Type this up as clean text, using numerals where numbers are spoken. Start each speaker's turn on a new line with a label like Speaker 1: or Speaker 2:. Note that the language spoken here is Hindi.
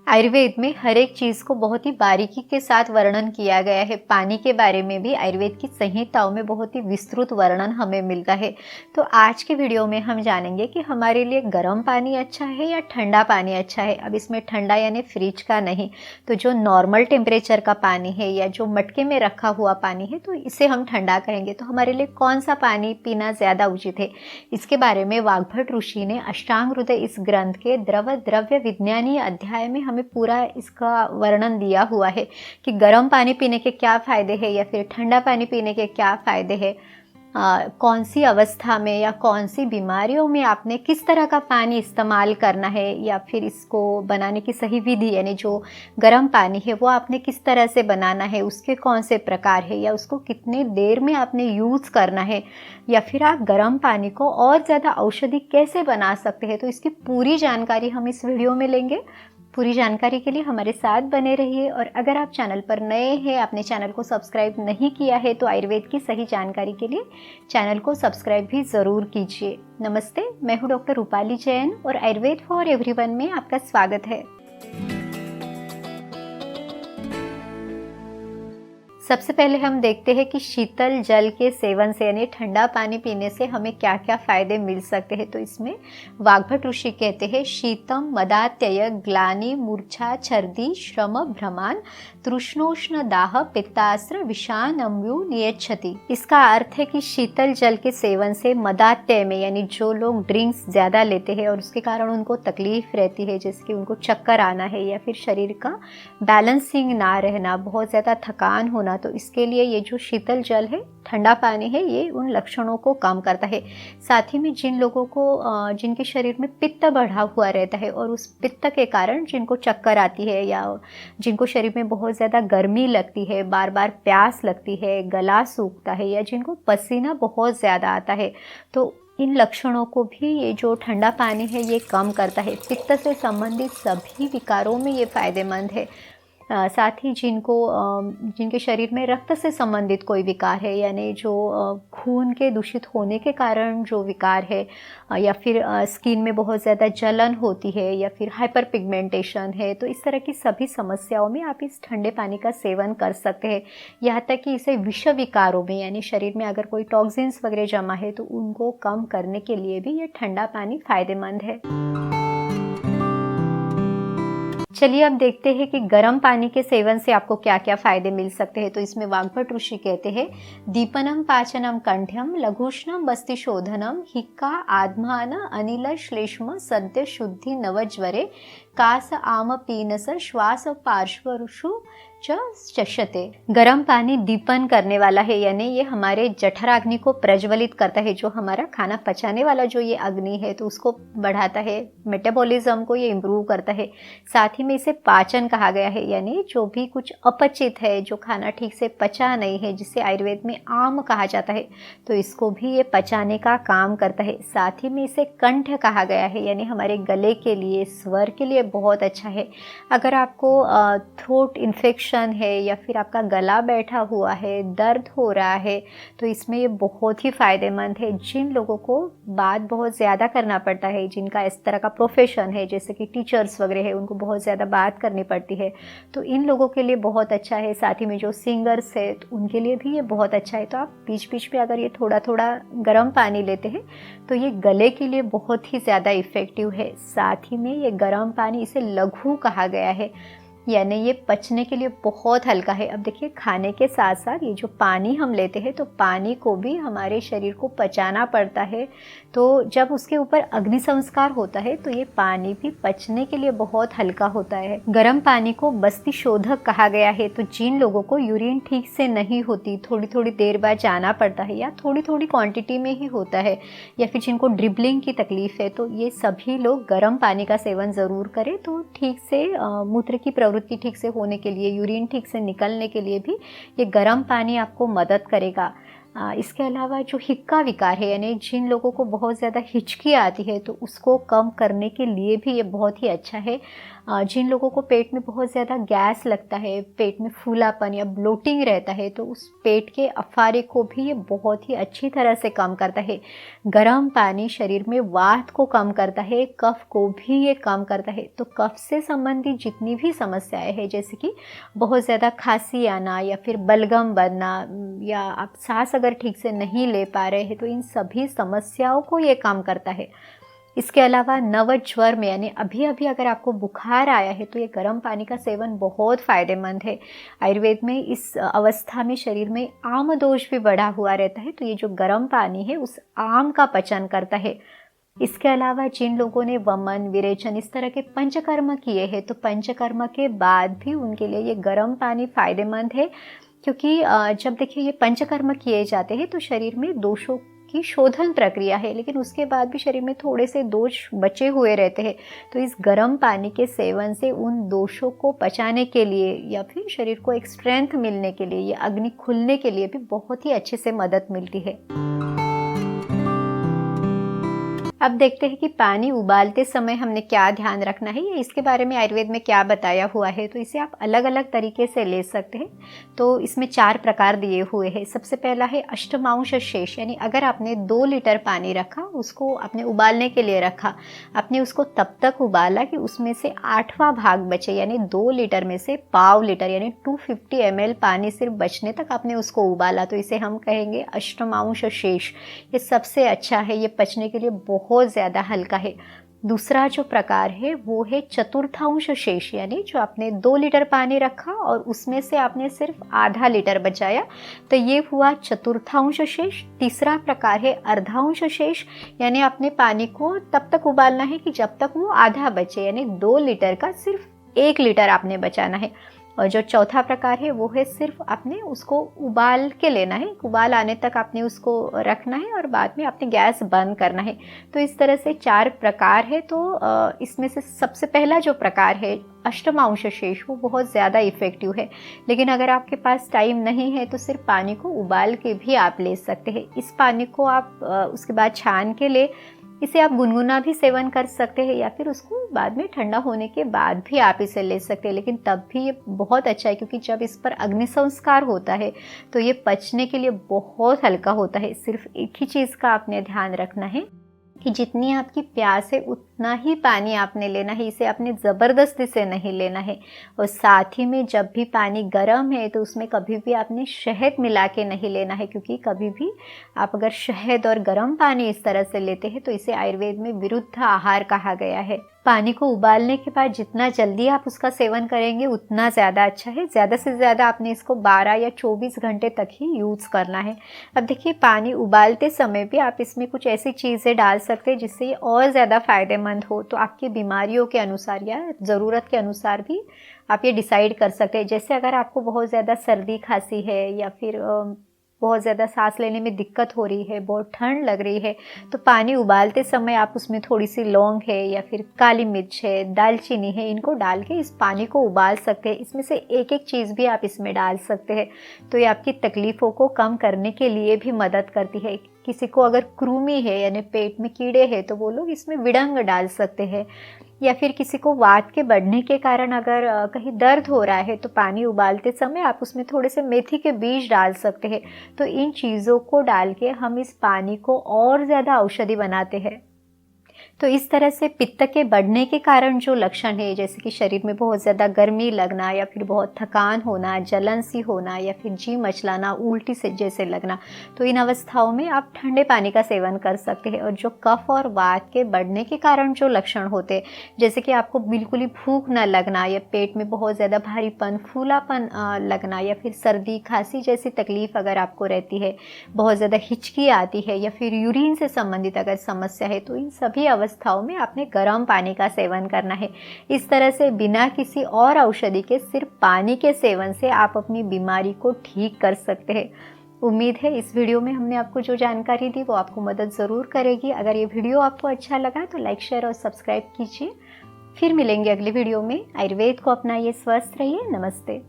Speaker 1: आयुर्वेद में हर एक चीज़ को बहुत ही बारीकी के साथ वर्णन किया गया है। पानी के बारे में भी आयुर्वेद की संहिताओं में बहुत ही विस्तृत वर्णन हमें मिलता है। तो आज के वीडियो में हम जानेंगे कि हमारे लिए गर्म पानी अच्छा है या ठंडा पानी अच्छा है। अब इसमें ठंडा यानी फ्रिज का नहीं, तो जो नॉर्मल टेम्परेचर का पानी है या जो मटके में रखा हुआ पानी है, तो इसे हम ठंडा कहेंगे। तो हमारे लिए कौन सा पानी पीना ज़्यादा उचित है, इसके बारे में वाग्भट ऋषि ने अष्टांग हृदय इस ग्रंथ के द्रव्य विज्ञानी अध्याय में हमें पूरा इसका वर्णन दिया हुआ है कि गर्म पानी पीने के क्या फ़ायदे हैं या फिर ठंडा पानी पीने के क्या फ़ायदे हैं। कौन सी अवस्था में या कौन सी बीमारियों में आपने किस तरह का पानी इस्तेमाल करना है, या फिर इसको बनाने की सही विधि यानी जो गर्म पानी है वो आपने किस तरह से बनाना है, उसके कौन से प्रकार है, या उसको कितने देर में आपने यूज़ करना है, या फिर आप गर्म पानी को और ज़्यादा औषधि कैसे बना सकते हैं। तो इसकी पूरी जानकारी हम इस वीडियो में लेंगे। पूरी जानकारी के लिए हमारे साथ बने रहिए। और अगर आप चैनल पर नए हैं, आपने चैनल को सब्सक्राइब नहीं किया है, तो आयुर्वेद की सही जानकारी के लिए चैनल को सब्सक्राइब भी ज़रूर कीजिए। नमस्ते, मैं हूँ डॉक्टर रूपाली जैन और आयुर्वेद फॉर एवरीवन में आपका स्वागत है। सबसे पहले हम देखते हैं कि शीतल जल के सेवन से यानी ठंडा पानी पीने से हमें क्या क्या फ़ायदे मिल सकते हैं। तो इसमें वाग्भट ऋषि कहते हैं, शीतम मदात्यय ग्लानि मूर्छा छर्दी श्रम भ्रमान तृष्णोष्ण दाह पित्तास्त्र विषान अम्यु नियच्छति। इसका अर्थ है कि शीतल जल के सेवन से मदात्यय में यानी जो लोग ड्रिंक्स ज़्यादा लेते हैं और उसके कारण उनको तकलीफ रहती है, जैसे कि उनको चक्कर आना है या फिर शरीर का बैलेंसिंग ना रहना, बहुत ज़्यादा थकान होना, तो इसके लिए ये जो शीतल जल है, ठंडा पानी है, ये उन लक्षणों को कम करता है। साथ ही में जिन लोगों को जिनके शरीर में पित्त बढ़ा हुआ रहता है और उस पित्त के कारण जिनको चक्कर आती है या जिनको शरीर में बहुत ज़्यादा गर्मी लगती है, बार बार प्यास लगती है, गला सूखता है, या जिनको पसीना बहुत ज़्यादा आता है, तो इन लक्षणों को भी ये जो ठंडा पानी है ये कम करता है। पित्त से संबंधित सभी विकारों में ये फ़ायदेमंद है। साथ ही जिनके शरीर में रक्त से संबंधित कोई विकार है, यानी जो खून के दूषित होने के कारण जो विकार है, या फिर स्किन में बहुत ज़्यादा जलन होती है, या फिर हाइपर पिगमेंटेशन है, तो इस तरह की सभी समस्याओं में आप इस ठंडे पानी का सेवन कर सकते हैं। यहाँ तक कि इसे विष विकारों में यानी शरीर में अगर कोई टॉक्सिन्स वगैरह जमा है तो उनको कम करने के लिए भी ये ठंडा पानी फ़ायदेमंद है। चलिए अब देखते हैं कि गर्म पानी के सेवन से आपको क्या क्या फायदे मिल सकते हैं। तो इसमें वाग्भट ऋषि कहते हैं, दीपनम पाचनम कंठ्यम लघुष्णम बस्ति शोधनम हिक्का आत्मान अनिल श्लेष्म सद्य शुद्धि नवज्वरे कास आम पीनस श्वास पार्श्वरुषु चषते। गर्म पानी दीपन करने वाला है, यानी ये हमारे जठराग्नि को प्रज्वलित करता है, जो हमारा खाना पचाने वाला जो ये अग्नि है तो उसको बढ़ाता है, मेटाबॉलिज्म को ये इम्प्रूव करता है। साथ ही में इसे पाचन कहा गया है, यानी जो भी कुछ अपचित है, जो खाना ठीक से पचा नहीं है, जिसे आयुर्वेद में आम कहा जाता है, तो इसको भी ये पचाने का काम करता है। साथ ही में इसे कंठ कहा गया है, यानी हमारे गले के लिए, स्वर के लिए बहुत अच्छा है। अगर आपको थ्रोट इन्फेक्शन है या फिर आपका गला बैठा हुआ है, दर्द हो रहा है, तो इसमें ये बहुत ही फ़ायदेमंद है। जिन लोगों को बात बहुत ज़्यादा करना पड़ता है, जिनका इस तरह का प्रोफेशन है, जैसे कि टीचर्स वगैरह है, उनको बहुत ज़्यादा बात करनी पड़ती है, तो इन लोगों के लिए बहुत अच्छा है। साथ ही में जो सिंगर्स है तो उनके लिए भी ये बहुत अच्छा है। तो आप बीच बीच में अगर ये थोड़ा थोड़ा गर्म पानी लेते हैं तो ये गले के लिए बहुत ही ज़्यादा इफ़ेक्टिव है। साथ ही में ये गर्म पानी, इसे लघु कहा गया है, यानी ये पचने के लिए बहुत हल्का है। अब देखिए, खाने के साथ साथ ये जो पानी हम लेते हैं तो पानी को भी हमारे शरीर को पचाना पड़ता है, तो जब उसके ऊपर अग्नि संस्कार होता है तो ये पानी भी पचने के लिए बहुत हल्का होता है। गर्म पानी को बस्ति शोधक कहा गया है। तो जिन लोगों को यूरिन ठीक से नहीं होती, थोड़ी थोड़ी देर बाद जाना पड़ता है, या थोड़ी थोड़ी क्वांटिटी में ही होता है, या फिर जिनको ड्रिबलिंग की तकलीफ है, तो ये सभी लोग गर्म पानी का सेवन ज़रूर करें। तो ठीक से मूत्र की प्रवृत्ति ठीक से होने के लिए, यूरिन ठीक से निकलने के लिए भी ये गर्म पानी आपको मदद करेगा। इसके अलावा जो हिक्का विकार है, यानी जिन लोगों को बहुत ज़्यादा हिचकी आती है, तो उसको कम करने के लिए भी ये बहुत ही अच्छा है। जिन लोगों को पेट में बहुत ज़्यादा गैस लगता है, पेट में फूलापन या ब्लोटिंग रहता है, तो उस पेट के अफारे को भी ये बहुत ही अच्छी तरह से कम करता है। गर्म पानी शरीर में वात को कम करता है, कफ को भी ये कम करता है। तो कफ से संबंधित जितनी भी समस्याएं हैं, जैसे कि बहुत ज़्यादा खांसी आना या फिर बलगम बनना, या आप सांस अगर ठीक से नहीं ले पा रहे हैं, तो इन सभी समस्याओं को ये कम करता है। इसके अलावा नवज ज्वर में, यानी अभी अभी अगर आपको बुखार आया है, तो ये गर्म पानी का सेवन बहुत फ़ायदेमंद है। आयुर्वेद में इस अवस्था में शरीर में आम दोष भी बढ़ा हुआ रहता है, तो ये जो गर्म पानी है उस आम का पचन करता है। इसके अलावा जिन लोगों ने वमन, विरेचन इस तरह के पंचकर्म किए हैं, तो पंचकर्म के बाद भी उनके लिए ये गर्म पानी फ़ायदेमंद है, क्योंकि जब देखिए ये पंचकर्म किए जाते हैं तो शरीर में दोषों की शोधन प्रक्रिया है, लेकिन उसके बाद भी शरीर में थोड़े से दोष बचे हुए रहते हैं। तो इस गर्म पानी के सेवन से उन दोषों को पचाने के लिए या फिर शरीर को एक स्ट्रेंथ मिलने के लिए, ये अग्नि खुलने के लिए भी बहुत ही अच्छे से मदद मिलती है। अब देखते हैं कि पानी उबालते समय हमने क्या ध्यान रखना है, या इसके बारे में आयुर्वेद में क्या बताया हुआ है। तो इसे आप अलग अलग तरीके से ले सकते हैं। तो इसमें 4 प्रकार दिए हुए हैं। सबसे पहला है अष्टमांश शेष, यानी अगर आपने 2 लीटर पानी रखा, उसको आपने उबालने के लिए रखा, आपने उसको तब तक उबाला कि उसमें से 8वां भाग बचे, यानी 2 लीटर में से पाव लीटर यानी 250 ml पानी सिर्फ बचने तक आपने उसको उबाला, तो इसे हम कहेंगे अष्टमांश शेष। ये सबसे अच्छा है, ये पचने के लिए बहुत ज़्यादा हल्का है। दूसरा जो प्रकार है वो है चतुर्थांश शेष, यानी जो आपने 2 लीटर पानी रखा और उसमें से आपने सिर्फ आधा लीटर बचाया, तो ये हुआ चतुर्थांश शेष। तीसरा प्रकार है अर्धांश शेष, यानी आपने पानी को तब तक उबालना है कि जब तक वो आधा बचे, यानी 2 लीटर का सिर्फ 1 लीटर आपने बचाना है। और जो चौथा प्रकार है वो है सिर्फ आपने उसको उबाल के लेना है, उबाल आने तक आपने उसको रखना है और बाद में आपने गैस बंद करना है। तो इस तरह से 4 प्रकार है। तो इसमें से सबसे पहला जो प्रकार है अष्टमांश शेष, वो बहुत ज़्यादा इफ़ेक्टिव है। लेकिन अगर आपके पास टाइम नहीं है तो सिर्फ पानी को उबाल के भी आप ले सकते हैं। इस पानी को आप उसके बाद छान के ले, इसे आप गुनगुना भी सेवन कर सकते हैं, या फिर उसको बाद में ठंडा होने के बाद भी आप इसे ले सकते हैं। लेकिन तब भी ये बहुत अच्छा है, क्योंकि जब इस पर अग्नि संस्कार होता है तो ये पचने के लिए बहुत हल्का होता है। सिर्फ एक ही चीज़ का आपने ध्यान रखना है कि जितनी आपकी प्यास है उतना ही पानी आपने लेना है, इसे आपने ज़बरदस्ती से नहीं लेना है। और साथ ही में जब भी पानी गर्म है तो उसमें कभी भी आपने शहद मिला के नहीं लेना है, क्योंकि कभी भी आप अगर शहद और गर्म पानी इस तरह से लेते हैं तो इसे आयुर्वेद में विरुद्ध आहार कहा गया है। पानी को उबालने के बाद जितना जल्दी आप उसका सेवन करेंगे उतना ज़्यादा अच्छा है। ज़्यादा से ज़्यादा आपने इसको 12 या 24 घंटे तक ही यूज़ करना है। अब देखिए, पानी उबालते समय भी आप इसमें कुछ ऐसी चीज़ें डाल सकते हैं जिससे ये और ज़्यादा फ़ायदेमंद हो। तो आपकी बीमारियों के अनुसार या ज़रूरत के अनुसार भी आप ये डिसाइड कर सकते हैं। जैसे अगर आपको बहुत ज़्यादा सर्दी खांसी है, या फिर बहुत ज़्यादा सांस लेने में दिक्कत हो रही है, बहुत ठंड लग रही है, तो पानी उबालते समय आप उसमें थोड़ी सी लौंग है या फिर काली मिर्च है, दालचीनी है, इनको डाल के इस पानी को उबाल सकते हैं। इसमें से एक एक चीज़ भी आप इसमें डाल सकते हैं। तो ये आपकी तकलीफ़ों को कम करने के लिए भी मदद करती है। किसी को अगर कृमि है यानी पेट में कीड़े हैं तो वो लोग इसमें विडंग डाल सकते हैं, या फिर किसी को वात के बढ़ने के कारण अगर कहीं दर्द हो रहा है तो पानी उबालते समय आप उसमें थोड़े से मेथी के बीज डाल सकते हैं। तो इन चीज़ों को डाल के हम इस पानी को और ज़्यादा औषधि बनाते हैं। तो इस तरह से पित्त के बढ़ने के कारण जो लक्षण है, जैसे कि शरीर में बहुत ज़्यादा गर्मी लगना, या फिर बहुत थकान होना, जलन सी होना, या फिर जी मचलाना, उल्टी से जैसे लगना, तो इन अवस्थाओं में आप ठंडे पानी का सेवन कर सकते हैं। और जो कफ और वात के बढ़ने के कारण जो लक्षण होते हैं, जैसे कि आपको बिल्कुल ही भूख न लगना, या पेट में बहुत ज़्यादा भारीपन, फूलापन लगना, या फिर सर्दी खांसी जैसी तकलीफ़ अगर आपको रहती है, बहुत ज़्यादा हिचकी आती है, या फिर यूरिन से संबंधित अगर समस्या है, तो इन सभी अवस्थाओं में आपने गर्म पानी का सेवन करना है। इस तरह से बिना किसी और औषधि के सिर्फ पानी के सेवन से आप अपनी बीमारी को ठीक कर सकते हैं। उम्मीद है इस वीडियो में हमने आपको जो जानकारी दी वो आपको मदद ज़रूर करेगी। अगर ये वीडियो आपको अच्छा लगा तो लाइक, शेयर और सब्सक्राइब कीजिए। फिर मिलेंगे अगले वीडियो में। आयुर्वेद को अपनाइए, स्वस्थ रहिए। नमस्ते।